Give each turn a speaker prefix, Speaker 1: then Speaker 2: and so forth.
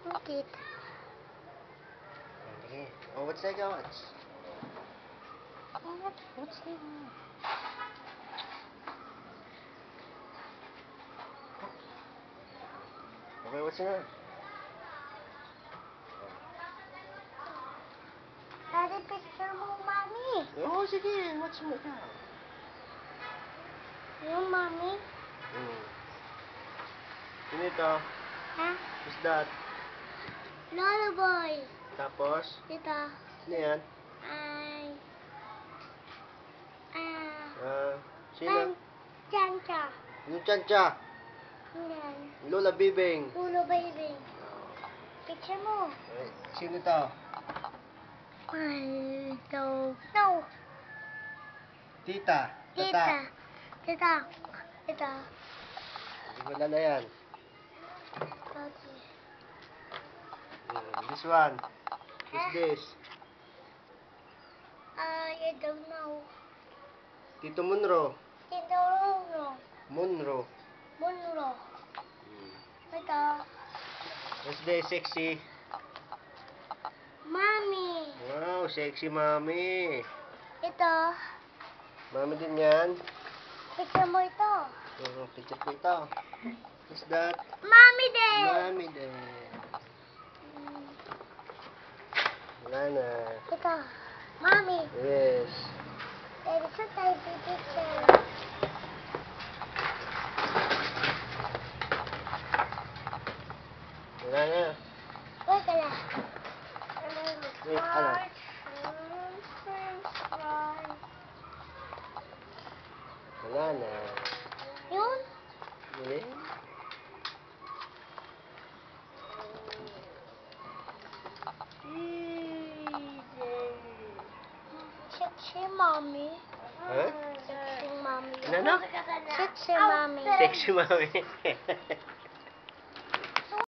Speaker 1: Bakit?
Speaker 2: Okay. Oh, what's that, guys?
Speaker 1: What's that?
Speaker 2: Okay, what's that?
Speaker 1: Daddy, picture mo, Mami.
Speaker 2: Oh, sige. What's mo ka?
Speaker 1: Yung Mami?
Speaker 2: Sino ito?
Speaker 1: Ha?
Speaker 2: Who's that?
Speaker 1: Lola boy.
Speaker 2: Tapos?
Speaker 1: Dito.
Speaker 2: Ano yan?
Speaker 1: Ay.
Speaker 2: Sino?
Speaker 1: Chancha.
Speaker 2: Yung Chancha.
Speaker 1: Yan.
Speaker 2: Lola Bibing.
Speaker 1: Ulo baby. Picture mo.
Speaker 2: Sino ito?
Speaker 1: I don't know.
Speaker 2: Tita.
Speaker 1: Tita. Tita. Tita.
Speaker 2: Hindi ko lala yan.
Speaker 1: Okay.
Speaker 2: This one. Who's this?
Speaker 1: I don't know.
Speaker 2: Tito Munro.
Speaker 1: Tito Munro.
Speaker 2: Munro.
Speaker 1: Munro. Ito.
Speaker 2: Who's this? Sexy.
Speaker 1: Mami.
Speaker 2: Wow, sexy mami.
Speaker 1: Ito.
Speaker 2: Mami din yan.
Speaker 1: Picture mo ito.
Speaker 2: Picture ko ito. Who's that?
Speaker 1: Mami din.
Speaker 2: Mami din. Wala na.
Speaker 1: Ito. Mami.
Speaker 2: Yes.
Speaker 1: There is a tiny picture.
Speaker 2: Wala na.
Speaker 1: Wait ka lang.
Speaker 2: Wait, ano? Wala na.
Speaker 1: Yun?
Speaker 2: Eh?
Speaker 1: Sexy mommy.
Speaker 2: Ha?
Speaker 1: Sexy mommy.
Speaker 2: Ano?
Speaker 1: Sexy mommy.
Speaker 2: Sexy mami.